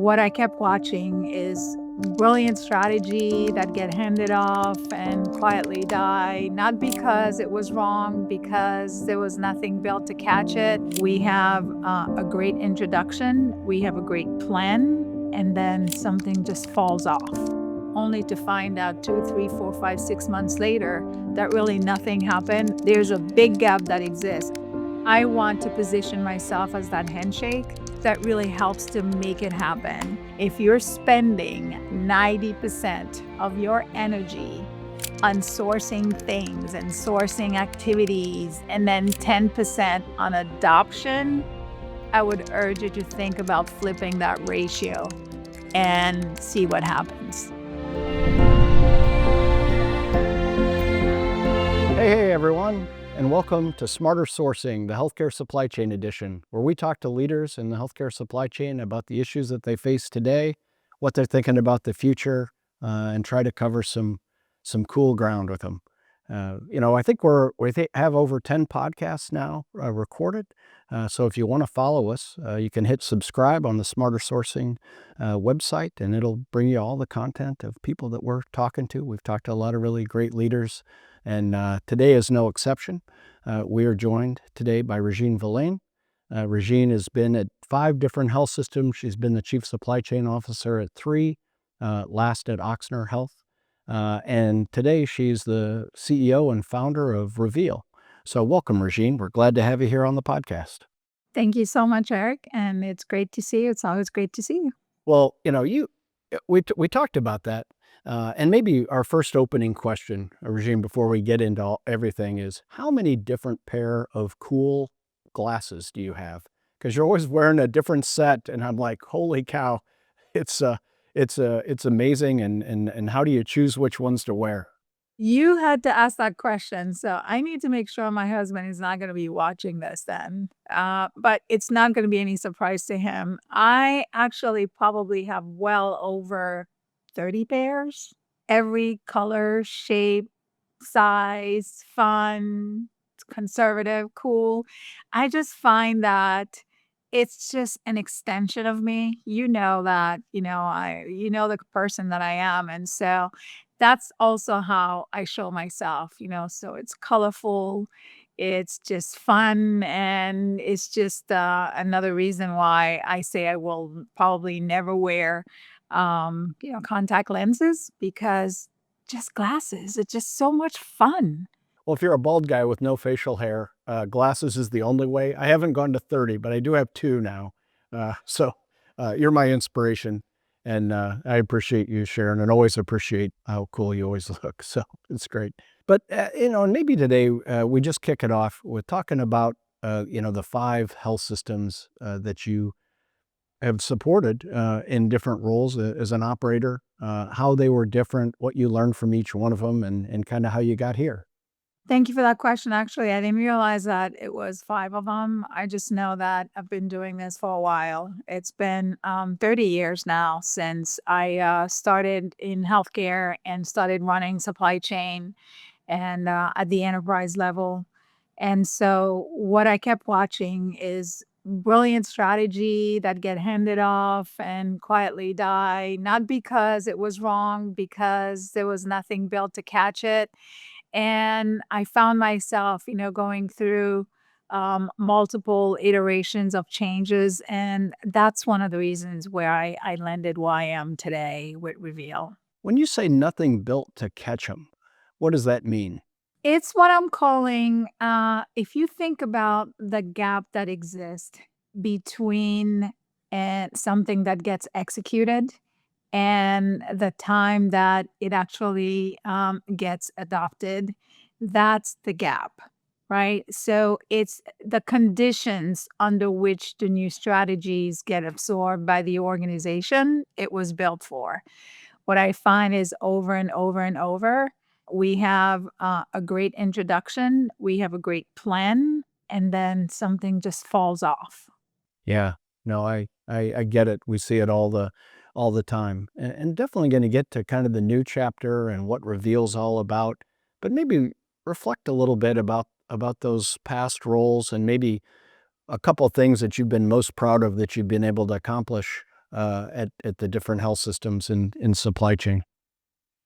what I kept watching is brilliant strategy that get handed off and quietly die, not because it was wrong, because there was nothing built to catch it. We have a great introduction, we have a great plan, and then something just falls off, only to find out 2, 3, 4, 5, 6 months later that really nothing happened. There's a big gap that exists. I want to position myself as that handshake that really helps to make it happen. If you're spending 90% of your energy on sourcing things and sourcing activities and then 10% on adoption, I would urge you to think about flipping that ratio and see what happens. Hey everyone, and welcome to Smarter Sourcing, the Healthcare Supply Chain Edition, where we talk to leaders in the healthcare supply chain about the issues that they face today, what they're thinking about the future, and try to cover some cool ground with them. I think we have over 10 podcasts now recorded. So if you want to follow us, you can hit subscribe on the Smarter Sourcing website, and it'll bring you all the content of people that we're talking to. We've talked to a lot of really great leaders, and today is no exception. We are joined today by Regine Villain. Regine has been at 5 different health systems. She's been the Chief Supply Chain Officer at 3, last at Ochsner Health. And today she's the CEO and founder of REHVEAL. So welcome, Regine. We're glad to have you here on the podcast. Thank you so much, Eric, and it's great to see you. It's always great to see you. Well, we talked about that. And maybe our first opening question, Regine, before we get into everything is, how many different pair of cool glasses do you have? Because you're always wearing a different set, and I'm like, holy cow, it's amazing. And how do you choose which ones to wear? You had to ask that question, so I need to make sure my husband is not gonna be watching this then. But it's not gonna be any surprise to him. I actually probably have well over 30 pairs, every color, shape, size, fun, conservative, cool. I just find that it's just an extension of me. You know that, the person that I am, and so that's also how I show myself, so it's colorful, it's just fun, and it's just, another reason why I say I will probably never wear, contact lenses, because just glasses, it's just so much fun. Well, if you're a bald guy with no facial hair, glasses is the only way. I haven't gone to 30, but I do have 2 now. So you're my inspiration. And I appreciate you sharing, and always appreciate how cool you always look. So it's great. But, and maybe today we just kick it off with talking about, the 5 health systems that you have supported in different roles as an operator, how they were different, what you learned from each one of them, and kind of how you got here. Thank you for that question. Actually, I didn't realize that it was 5 of them. I just know that I've been doing this for a while. It's been 30 years now since I started in healthcare and started running supply chain and at the enterprise level. And so what I kept watching is brilliant strategy that get handed off and quietly die, not because it was wrong, because there was nothing built to catch it. And I found myself, going through multiple iterations of changes. And that's one of the reasons where I landed where I am today with REHVEAL. When you say nothing built to catch them, what does that mean? It's what I'm calling, if you think about the gap that exists between something that gets executed and the time that it actually gets adopted, that's the gap, right? So it's the conditions under which the new strategies get absorbed by the organization it was built for. What I find is over and over and over, we have a great introduction, we have a great plan, and then something just falls off. Yeah, no, I get it. We see it all the time, and definitely going to get to kind of the new chapter and what REHVEAL's all about. But maybe reflect a little bit about those past roles, and maybe a couple of things that you've been most proud of that you've been able to accomplish at the different health systems in supply chain?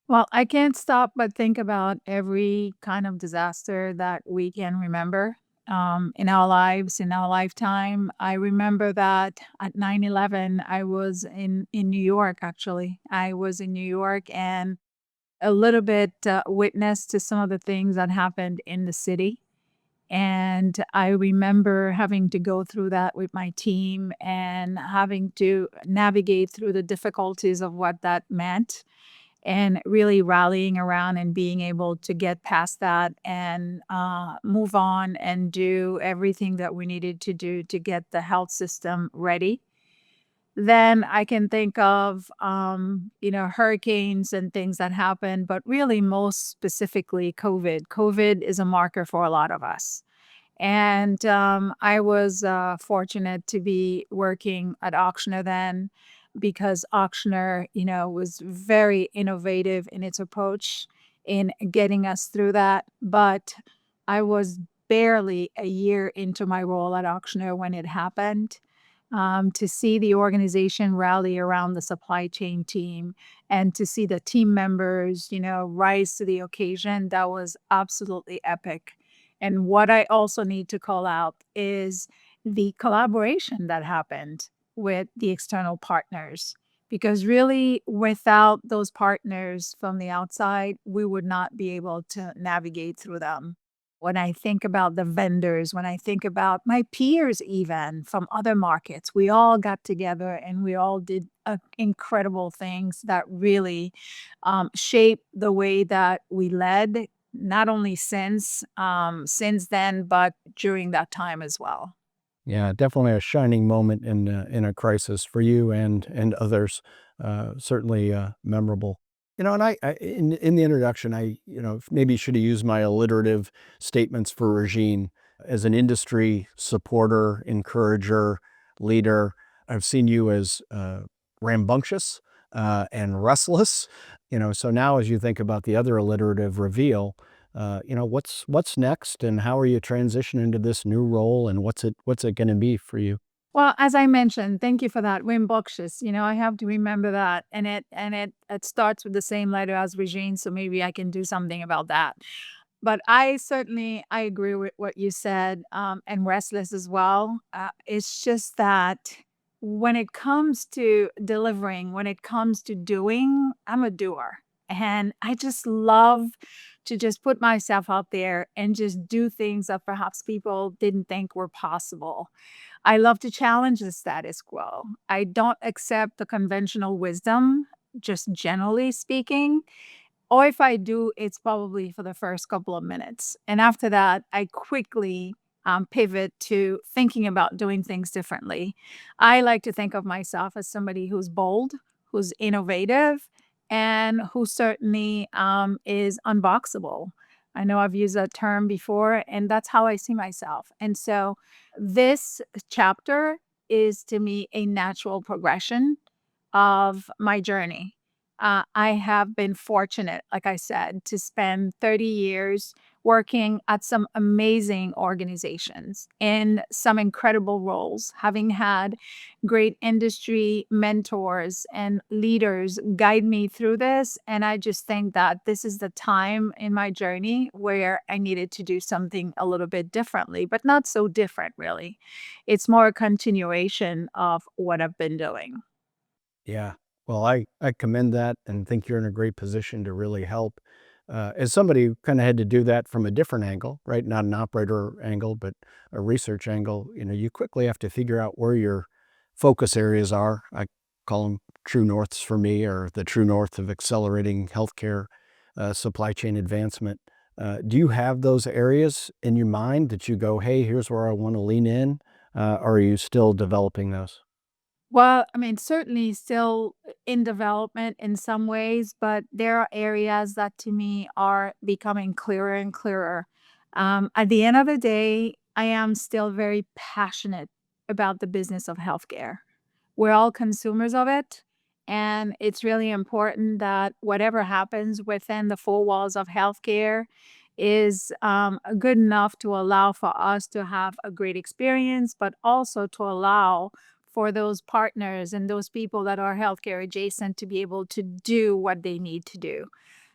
Well, I can't stop but think about every kind of disaster that we can remember in our lives, in our lifetime. I remember that at 9/11, I was in New York, actually. I was in New York and a little bit witness to some of the things that happened in the city. And I remember having to go through that with my team and having to navigate through the difficulties of what that meant and really rallying around and being able to get past that and move on and do everything that we needed to do to get the health system ready. Then I can think of, hurricanes and things that happen, but really most specifically COVID. COVID is a marker for a lot of us. And I was fortunate to be working at Ochsner then because Ochsner, was very innovative in its approach in getting us through that. But I was barely a year into my role at Ochsner when it happened. To see the organization rally around the supply chain team and to see the team members, rise to the occasion, that was absolutely epic. And what I also need to call out is the collaboration that happened with the external partners. Because really, without those partners from the outside, we would not be able to navigate through them. When I think about the vendors, when I think about my peers, even from other markets, we all got together and we all did incredible things that really shaped the way that we led not only since then, but during that time as well. Yeah, definitely a shining moment in a crisis for you and others. Certainly memorable. And in the introduction, I maybe should have used my alliterative statements for Regine as an industry supporter, encourager, leader. I've seen you as rambunctious and restless. So now as you think about the other alliterative reveal, what's next, and how are you transitioning to this new role, and what's it going to be for you? Well, as I mentioned, thank you for that. Wimbushus, I have to remember that, and it starts with the same letter as Regine, so maybe I can do something about that. But I agree with what you said, and restless as well. It's just that when it comes to delivering, when it comes to doing, I'm a doer, and I just love to just put myself out there and just do things that perhaps people didn't think were possible. I love to challenge the status quo. I don't accept the conventional wisdom, just generally speaking. Or if I do, it's probably for the first couple of minutes. And after that, I quickly pivot to thinking about doing things differently. I like to think of myself as somebody who's bold, who's innovative, and who certainly is unboxable. I know I've used that term before, and that's how I see myself. And so this chapter is to me a natural progression of my journey. I have been fortunate, like I said, to spend 30 years working at some amazing organizations in some incredible roles, having had great industry mentors and leaders guide me through this. And I just think that this is the time in my journey where I needed to do something a little bit differently, but not so different, really. It's more a continuation of what I've been doing. Yeah. Well, I commend that and think you're in a great position to really help. As somebody who kind of had to do that from a different angle, right? Not an operator angle, but a research angle, you quickly have to figure out where your focus areas are. I call them true norths for me, or the true north of accelerating healthcare supply chain advancement. Do you have those areas in your mind that you go, hey, here's where I want to lean in? Or are you still developing those? Well, I mean, certainly still in development in some ways, but there are areas that to me are becoming clearer and clearer. At the end of the day, I am still very passionate about the business of healthcare. We're all consumers of it. And it's really important that whatever happens within the four walls of healthcare is good enough to allow for us to have a great experience, but also to allow for those partners and those people that are healthcare adjacent to be able to do what they need to do.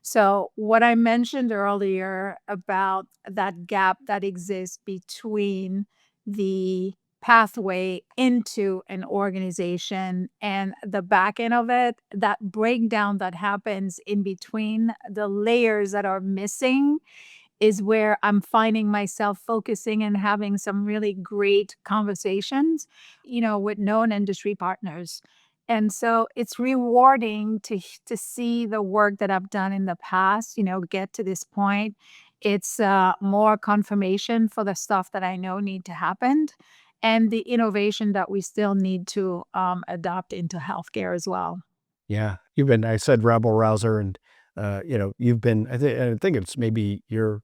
So, what I mentioned earlier about that gap that exists between the pathway into an organization and the back end of it, that breakdown that happens in between the layers that are missing is where I'm finding myself focusing and having some really great conversations, with known industry partners. And so it's rewarding to see the work that I've done in the past, get to this point. It's more confirmation for the stuff that I know need to happen and the innovation that we still need to adopt into healthcare as well. Yeah, I said rabble rouser, and you've been. I think it's maybe your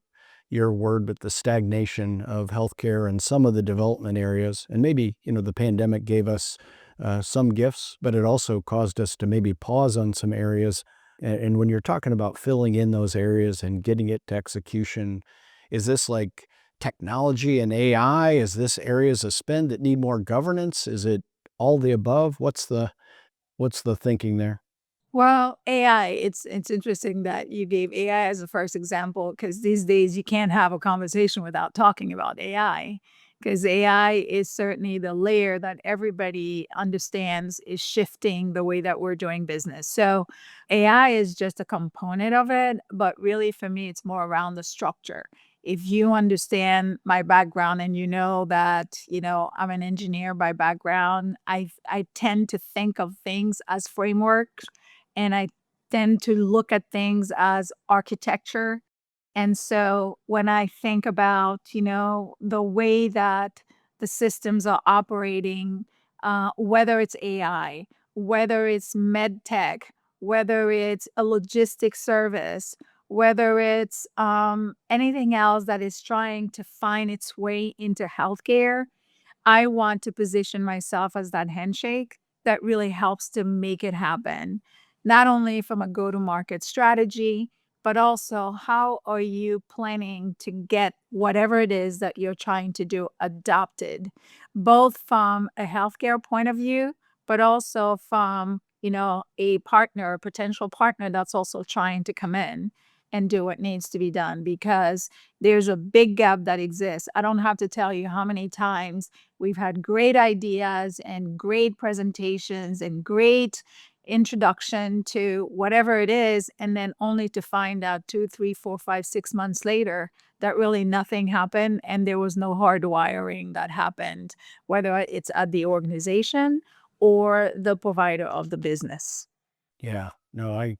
word, but the stagnation of healthcare and some of the development areas, and maybe the pandemic gave us some gifts, but it also caused us to maybe pause on some areas. And when you're talking about filling in those areas and getting it to execution, is this like technology and AI? Is this areas of spend that need more governance? Is it all the above? What's the thinking there? Well, AI, it's interesting that you gave AI as the first example because these days you can't have a conversation without talking about AI. Because AI is certainly the layer that everybody understands is shifting the way that we're doing business. So AI is just a component of it, but really for me, it's more around the structure. If you understand my background and you know that, I'm an engineer by background, I tend to think of things as frameworks and I tend to look at things as architecture. And so when I think about, the way that the systems are operating, whether it's AI, whether it's med tech, whether it's a logistic service, whether it's anything else that is trying to find its way into healthcare, I want to position myself as that handshake that really helps to make it happen. Not only from a go to market strategy, but also how are you planning to get whatever it is that you're trying to do adopted, both from a healthcare point of view, but also from, a partner, a potential partner that's also trying to come in and do what needs to be done because there's a big gap that exists. I don't have to tell you how many times we've had great ideas and great presentations and great introduction to whatever it is, and then only to find out 2, 3, 4, 5, 6 months later that really nothing happened and there was no hardwiring that happened, whether it's at the organization or the provider of the business. Yeah, no, I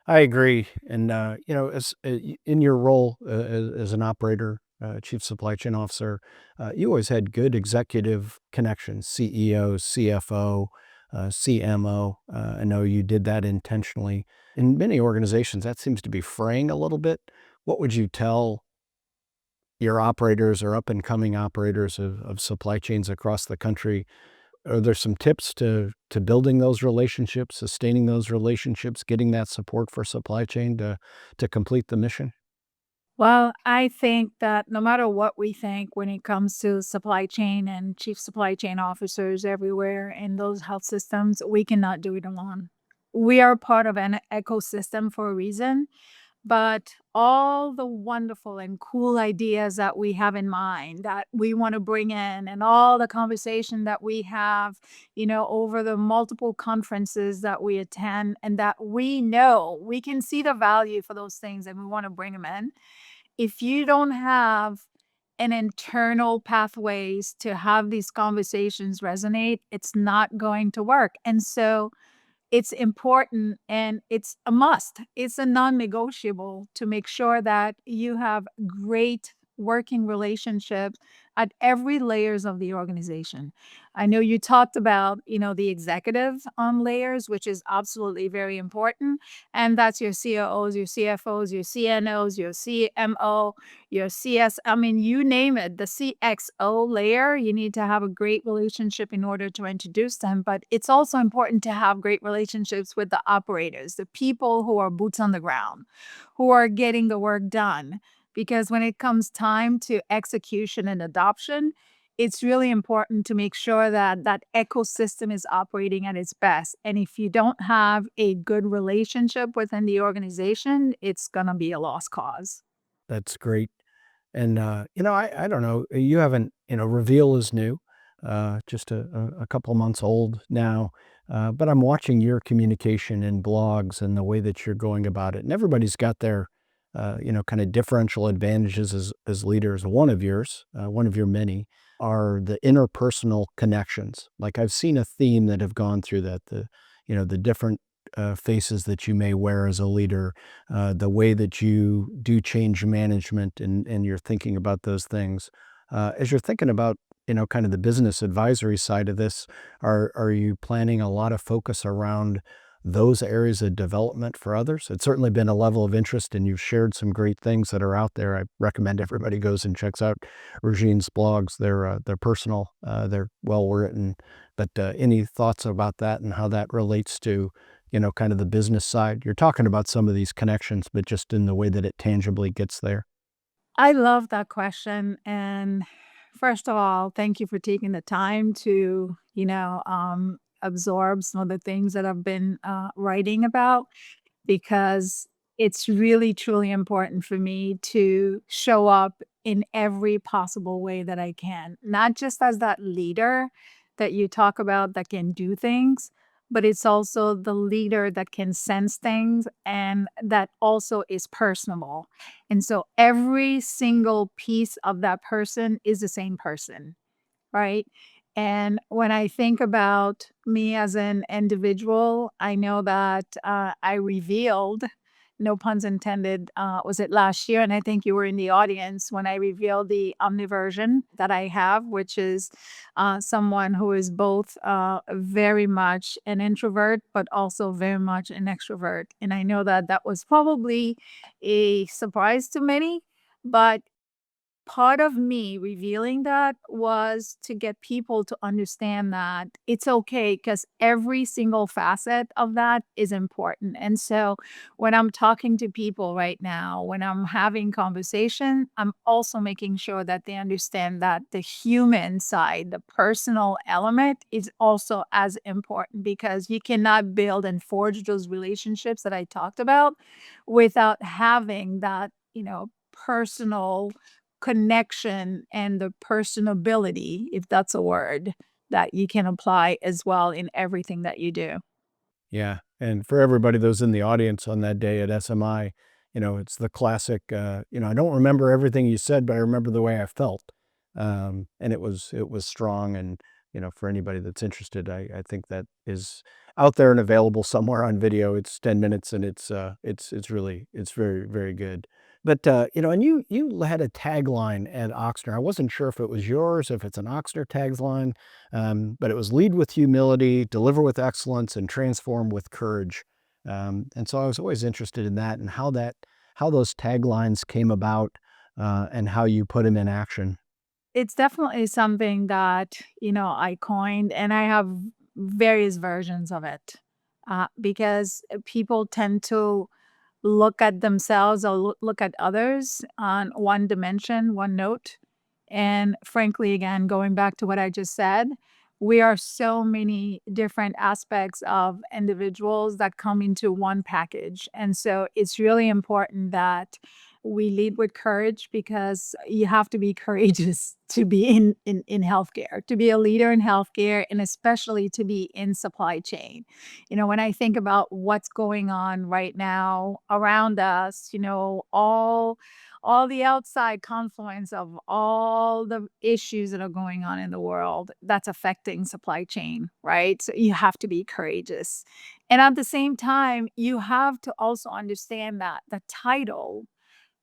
agree. And as in your role as an operator, chief supply chain officer, you always had good executive connections, CEO, CFO, CMO. I know you did that intentionally. In many organizations, that seems to be fraying a little bit. What would you tell your operators or up and coming operators of supply chains across the country? Are there some tips to building those relationships, sustaining those relationships, getting that support for supply chain to complete the mission? Well, I think that no matter what we think when it comes to supply chain and chief supply chain officers everywhere in those health systems, we cannot do it alone. We are part of an ecosystem for a reason, but all the wonderful and cool ideas that we have in mind that we want to bring in and all the conversation that we have, over the multiple conferences that we attend and that we know we can see the value for those things and we want to bring them in. If you don't have an internal pathways to have these conversations resonate, it's not going to work. And so it's important and it's a must. It's a non-negotiable to make sure that you have great working relationships at every layers of the organization. I know you talked about, the executive layers, which is absolutely very important. And that's your COOs, your CFOs, your CNOs, your CMO, your CS. I mean, you name it, the CXO layer, you need to have a great relationship in order to introduce them. But it's also important to have great relationships with the operators, the people who are boots on the ground, who are getting the work done. Because when it comes time to execution and adoption, it's really important to make sure that that ecosystem is operating at its best. And if you don't have a good relationship within the organization, it's going to be a lost cause. That's great. And, I don't know, you haven't, REHVEAL is new, just a couple months old now, but I'm watching your communication in blogs and the way that you're going about it. And everybody's got their, kind of differential advantages as leaders. One of your many, are the interpersonal connections. Like I've seen a theme that have gone through that, the different faces that you may wear as a leader, the way that you do change management and you're thinking about those things. As you're thinking about, kind of the business advisory side of this, are you planning a lot of focus around those areas of development for others? It's certainly been a level of interest, and you've shared some great things that are out there. I recommend everybody goes and checks out Regine's blogs. They're personal, they're well written. But any thoughts about that and how that relates to, kind of the business side? You're talking about some of these connections, but just in the way that it tangibly gets there. I love that question. And first of all, thank you for taking the time to, absorb some of the things that I've been writing about, because it's really truly important for me to show up in every possible way that I can, not just as that leader that you talk about that can do things, but it's also the leader that can sense things and that also is personable. And so every single piece of that person is the same person, right? And when I think about me as an individual, I know that I revealed, no puns intended, was it last year? And I think you were in the audience when I revealed the omniversion that I have, which is someone who is both very much an introvert, but also very much an extrovert. And I know that that was probably a surprise to many, but part of me revealing that was to get people to understand that it's okay, because every single facet of that is important. And so when I'm talking to people right now, when I'm having conversation, I'm also making sure that they understand that the human side, the personal element, is also as important, because you cannot build and forge those relationships that I talked about without having that, personal connection and the personability, if that's a word, that you can apply as well in everything that you do. Yeah, and for everybody that was in the audience on that day at SMI, it's the classic, I don't remember everything you said, but I remember the way I felt. And it was strong, and, for anybody that's interested, I think that is out there and available somewhere on video. It's 10 minutes, and it's really it's very, very good. But, and you had a tagline at Ochsner. I wasn't sure if it was yours, if it's an Ochsner tagline, but it was lead with humility, deliver with excellence, and transform with courage. And so I was always interested in that, and how those taglines came about, and how you put them in action. It's definitely something that, I coined, and I have various versions of it, because people tend to look at themselves or look at others on one dimension, one note. And frankly, again, going back to what I just said, we are so many different aspects of individuals that come into one package. And so it's really important that we lead with courage, because you have to be courageous to be in healthcare, to be a leader in healthcare, and especially to be in supply chain. When I think about what's going on right now around us, all the outside confluence of all the issues that are going on in the world that's affecting supply chain, right? So you have to be courageous. And at the same time, you have to also understand that the title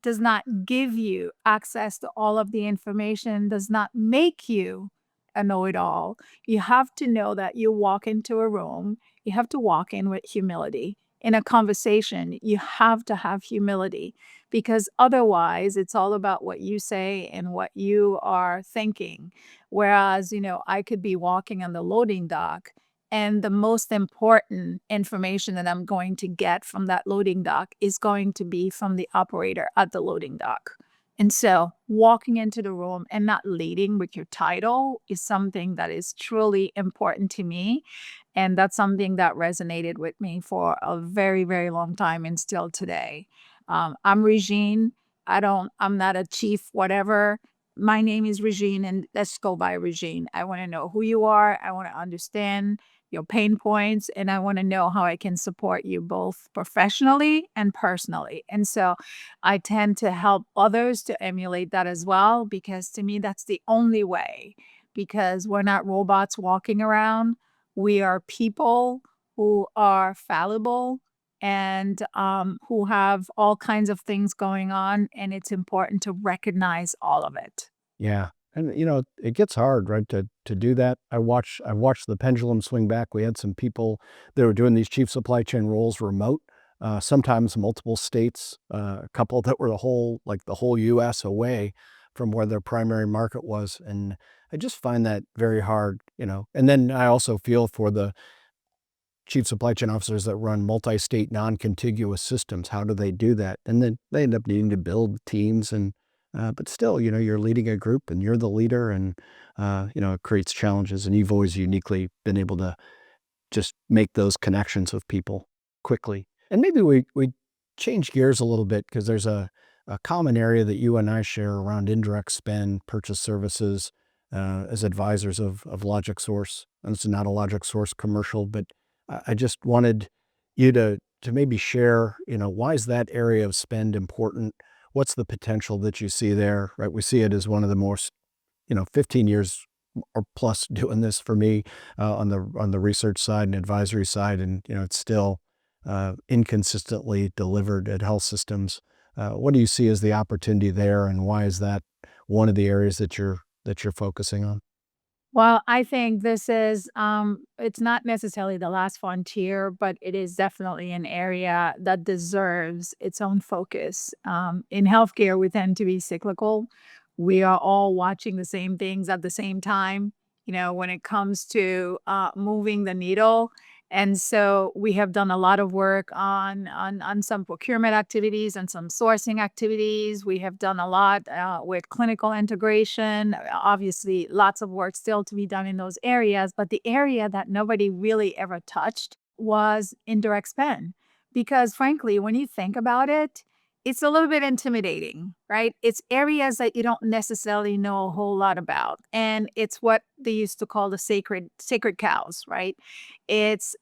does not give you access to all of the information, does not make you a know it all. You have to know that you walk into a room, you have to walk in with humility. In a conversation, you have to have humility, because otherwise, it's all about what you say and what you are thinking. Whereas, I could be walking on the loading dock, and the most important information that I'm going to get from that loading dock is going to be from the operator at the loading dock. And so walking into the room and not leading with your title is something that is truly important to me. And that's something that resonated with me for a very, very long time and still today. I'm Regine. I'm not a chief, whatever. My name is Regine, and let's go by Regine. I want to know who you are. I want to understand your pain points, and I want to know how I can support you both professionally and personally. And so I tend to help others to emulate that as well, because to me, that's the only way. Because we're not robots walking around, we are people who are fallible and who have all kinds of things going on. And it's important to recognize all of it. Yeah. And it gets hard, right, to do that. I watched the pendulum swing back. We had some people that were doing these chief supply chain roles remote, sometimes multiple states, a couple that were the whole US away from where their primary market was. And I just find that very hard. And then I also feel for the chief supply chain officers that run multi-state non-contiguous systems. How do they do that? And then they end up needing to build teams but still, you're leading a group and you're the leader and, it creates challenges and you've always uniquely been able to just make those connections with people quickly. And maybe we change gears a little bit because there's a common area that you and I share around indirect spend, purchase services, as advisors of Logic Source. And it's not a Logic Source commercial, but I just wanted you to maybe share, why is that area of spend important? What's the potential that you see there, right? We see it as one of the most, 15 years or plus doing this for me on the research side and advisory side, and it's still inconsistently delivered at health systems. What do you see as the opportunity there, and why is that one of the areas that you're focusing on? Well, I think this is, it's not necessarily the last frontier, but it is definitely an area that deserves its own focus. In healthcare, we tend to be cyclical. We are all watching the same things at the same time, when it comes to moving the needle. And so we have done a lot of work on some procurement activities and some sourcing activities. We have done a lot with clinical integration. Obviously, lots of work still to be done in those areas. But the area that nobody really ever touched was indirect spend. Because frankly, when you think about it, it's a little bit intimidating, right? It's areas that you don't necessarily know a whole lot about. And it's what they used to call the sacred cows, right? It's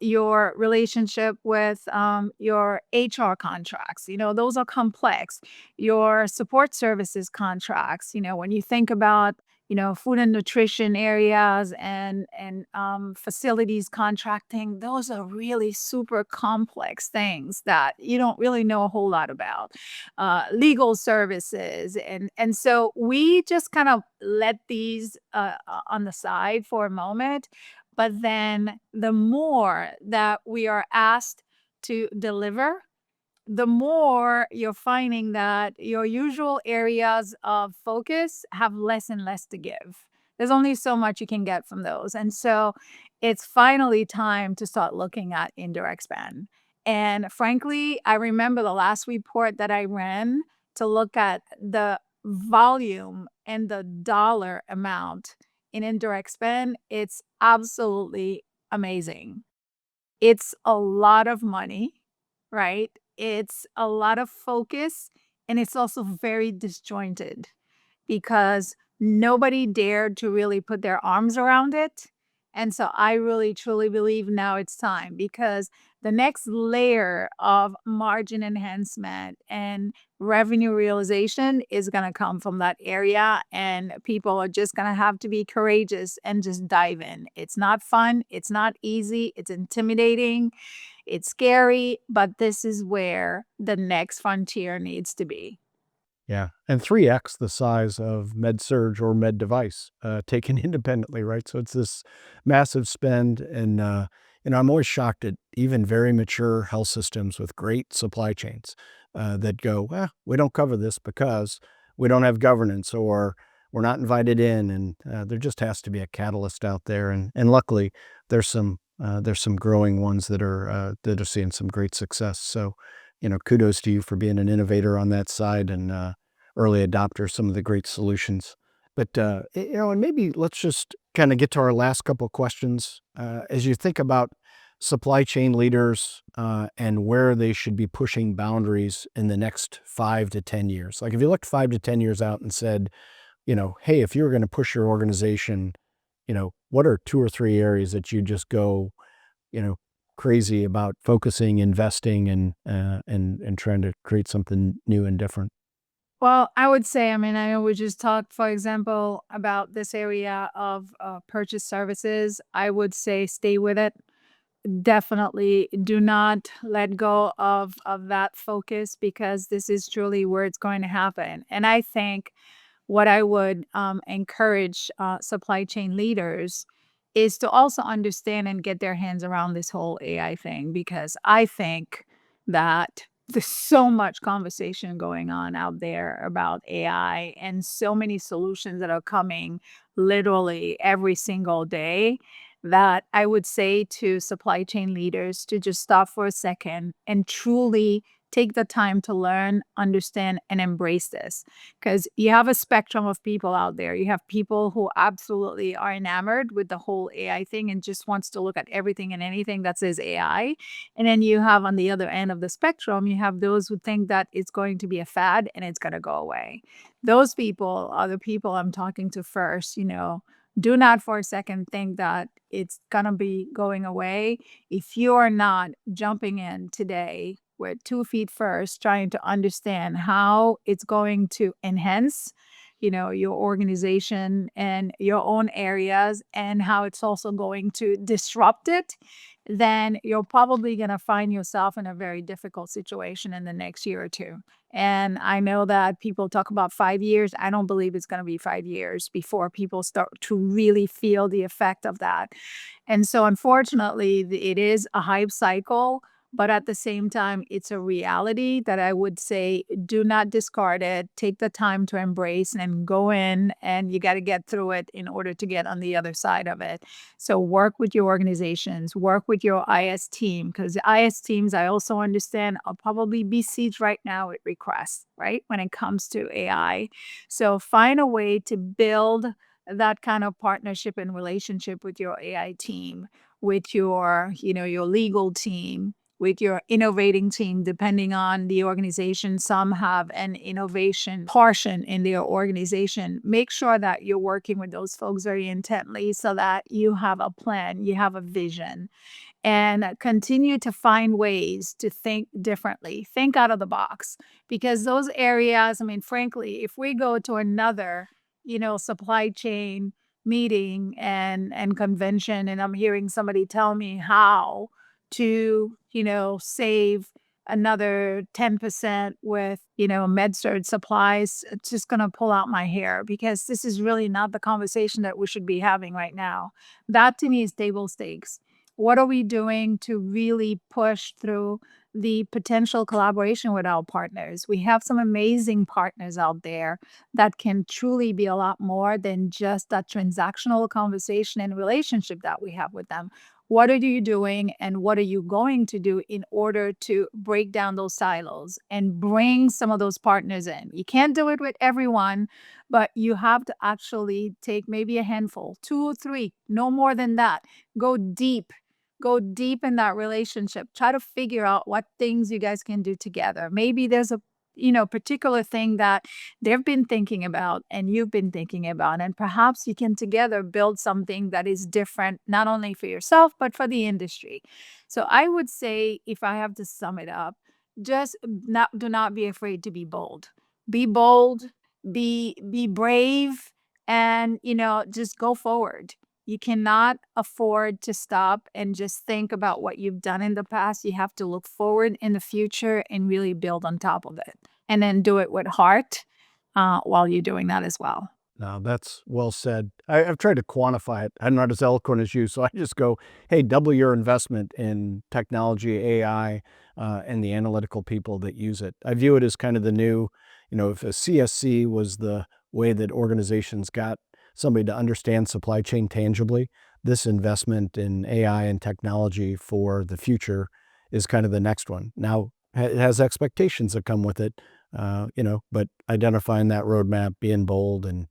your relationship with your HR contracts. Those are complex. Your support services contracts. When you think about food and nutrition areas and facilities contracting, those are really super complex things that you don't really know a whole lot about. Legal services, and so we just kind of let these on the side for a moment, but then the more that we are asked to deliver, the more you're finding that your usual areas of focus have less and less to give. There's only so much you can get from those. And so it's finally time to start looking at indirect spend. And frankly, I remember the last report that I ran to look at the volume and the dollar amount in indirect spend. It's absolutely amazing. It's a lot of money, right? It's a lot of focus, and it's also very disjointed because nobody dared to really put their arms around it. And so I really truly believe now it's time, because the next layer of margin enhancement and revenue realization is going to come from that area. And people are just going to have to be courageous and just dive in. It's not fun. It's not easy. It's intimidating. It's scary. But this is where the next frontier needs to be. Yeah, and 3x the size of med surg or med device, taken independently, right? So it's this massive spend, and I'm always shocked at even very mature health systems with great supply chains that go, well, we don't cover this because we don't have governance or we're not invited in, and there just has to be a catalyst out there, and luckily there's some growing ones that are seeing some great success. So kudos to you for being an innovator on that side, and early adopters, some of the great solutions. But, and maybe let's just kind of get to our last couple questions. As you think about supply chain leaders and where they should be pushing boundaries in the next 5 to 10 years. Like if you looked 5 to 10 years out and said, hey, if you were going to push your organization, what are 2 or 3 areas that you just go, crazy about focusing, investing, and trying to create something new and different? Well, I would say, I mean, I know we just talked, for example, about this area of purchase services. I would say stay with it. Definitely do not let go of that focus because this is truly where it's going to happen. And I think what I would encourage supply chain leaders is to also understand and get their hands around this whole AI thing because I think that there's so much conversation going on out there about AI and so many solutions that are coming literally every single day that I would say to supply chain leaders to just stop for a second and truly take the time to learn, understand, and embrace this. Because you have a spectrum of people out there. You have people who absolutely are enamored with the whole AI thing and just wants to look at everything and anything that says AI. And then you have on the other end of the spectrum, you have those who think that it's going to be a fad and it's going to go away. Those people are the people I'm talking to first, do not for a second think that it's going to be going away. If you are not jumping in today with 2 feet first, trying to understand how it's going to enhance, your organization and your own areas and how it's also going to disrupt it, then you're probably going to find yourself in a very difficult situation in the next year or two. And I know that people talk about 5 years. I don't believe it's going to be 5 years before people start to really feel the effect of that. And so, unfortunately, it is a hype cycle, but at the same time, it's a reality that I would say do not discard it. Take the time to embrace and go in, and you got to get through it in order to get on the other side of it. So, work with your organizations, work with your IS team, because IS teams, I also understand, are probably besieged right now with requests, right? When it comes to AI. So, find a way to build that kind of partnership and relationship with your AI team, with your legal team, with your innovating team, depending on the organization. Some have an innovation portion in their organization. Make sure that you're working with those folks very intently so that you have a plan, you have a vision, and continue to find ways to think differently, think out of the box. Because those areas, I mean, frankly, if we go to another, supply chain meeting and convention, and I'm hearing somebody tell me how to, save another 10% with, med-surg supplies, it's just going to pull out my hair because this is really not the conversation that we should be having right now. That to me is table stakes. What are we doing to really push through the potential collaboration with our partners? We have some amazing partners out there that can truly be a lot more than just that transactional conversation and relationship that we have with them. What are you doing and what are you going to do in order to break down those silos and bring some of those partners in? You can't do it with everyone, but you have to actually take maybe a handful, 2 or 3, no more than that. Go deep. Go deep in that relationship. Try to figure out what things you guys can do together. Maybe there's a particular thing that they've been thinking about and you've been thinking about, and perhaps you can together build something that is different, not only for yourself, but for the industry. So I would say, if I have to sum it up, just do not be afraid to be bold. Be bold, be brave, and just go forward. You cannot afford to stop and just think about what you've done in the past. You have to look forward in the future and really build on top of it. And then do it with heart while you're doing that as well. No, that's well said. I've tried to quantify it. I'm not as eloquent as you, so I just go, hey, double your investment in technology, AI, and the analytical people that use it. I view it as kind of the new, if a CSC was the way that organizations got somebody to understand supply chain tangibly, this investment in AI and technology for the future is kind of the next one. Now, it has expectations that come with it, but identifying that roadmap, being bold, and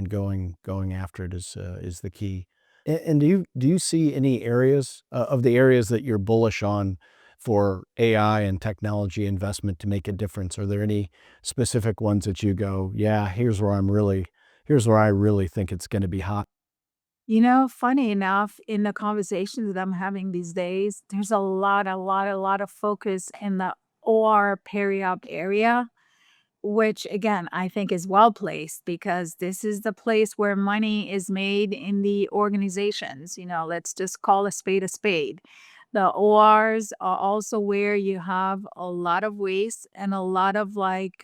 going after it is the key. And do you see any areas of the areas that you're bullish on for AI and technology investment to make a difference? Are there any specific ones that you go, yeah, here's where I really think it's going to be hot? Funny enough, in the conversations that I'm having these days, there's a lot of focus in the OR periop area, which again, I think is well placed because this is the place where money is made in the organizations. Let's just call a spade a spade. The ORs are also where you have a lot of waste and a lot of like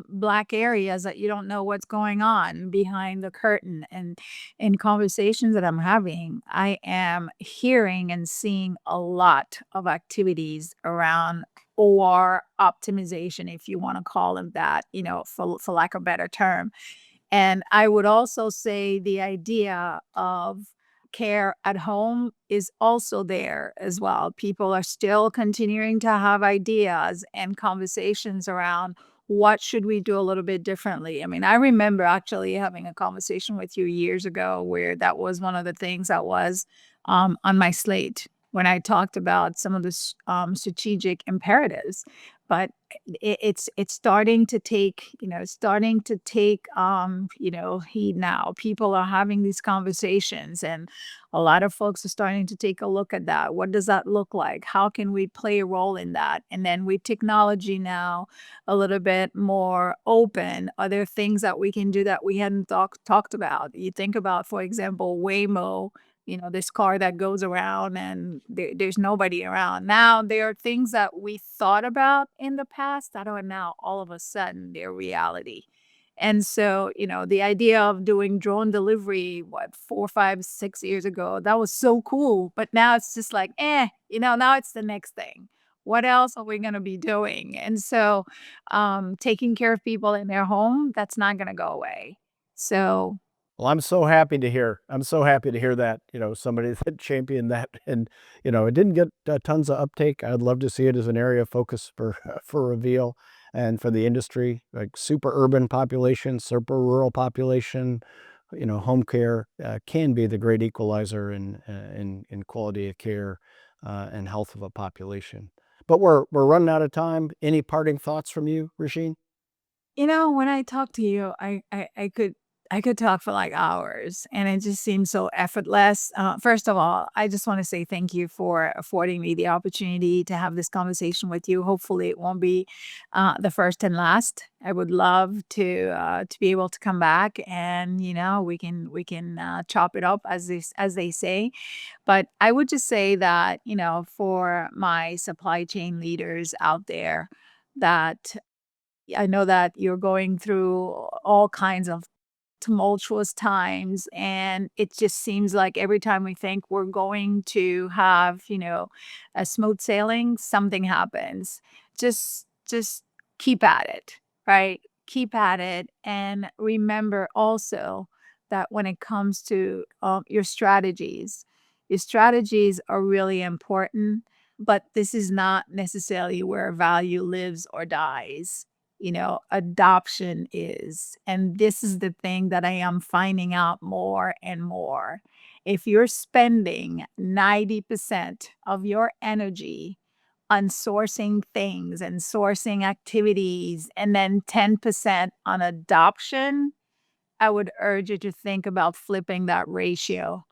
black areas that you don't know what's going on behind the curtain. And in conversations that I'm having, I am hearing and seeing a lot of activities around or optimization, if you want to call them that, for lack of a better term. And I would also say the idea of care at home is also there as well. People are still continuing to have ideas and conversations around what should we do a little bit differently. I mean, I remember actually having a conversation with you years ago where that was one of the things that was on my slate when I talked about some of the strategic imperatives. But it's starting to take heed now. People are having these conversations, and a lot of folks are starting to take a look at that. What does that look like? How can we play a role in that? And then with technology now a little bit more open, are there things that we can do that we hadn't talked about? You think about, for example, Waymo, this car that goes around and there's nobody around. Now, there are things that we thought about in the past that are now all of a sudden they're reality. And so, the idea of doing drone delivery, what, 4, 5, 6 years ago, that was so cool. But now it's just like, now it's the next thing. What else are we going to be doing? And so, taking care of people in their home, that's not going to go away. So, Well, I'm so happy to hear that, somebody that championed that, and, it didn't get tons of uptake. I'd love to see it as an area of focus for for REHVEAL and for the industry, like super urban population, super rural population, home care can be the great equalizer in quality of care and health of a population. But we're running out of time. Any parting thoughts from you, Regine? When I talk to you, I could talk for like hours, and it just seems so effortless. First of all, I just want to say thank you for affording me the opportunity to have this conversation with you. Hopefully, it won't be the first and last. I would love to be able to come back, and we can chop it up as they say. But I would just say that for my supply chain leaders out there, that I know that you're going through all kinds of tumultuous times, and it just seems like every time we think we're going to have, a smooth sailing, something happens. Just keep at it, right? Keep at it, and remember also that when it comes to your strategies are really important, but this is not necessarily where value lives or dies. Adoption is. And this is the thing that I am finding out more and more. If you're spending 90% of your energy on sourcing things and sourcing activities, and then 10% on adoption, I would urge you to think about flipping that ratio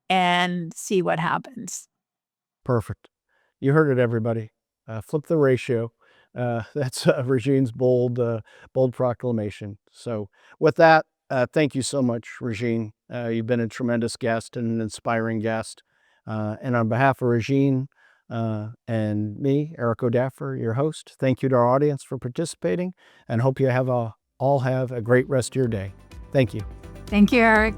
and see what happens. Perfect. You heard it, everybody. Flip the ratio. That's Regine's bold proclamation. So, with that, thank you so much, Regine. You've been a tremendous guest and an inspiring guest. And on behalf of Regine and me, Eric O'Daffer, your host, thank you to our audience for participating, and hope you all have a great rest of your day. Thank you. Thank you, Eric.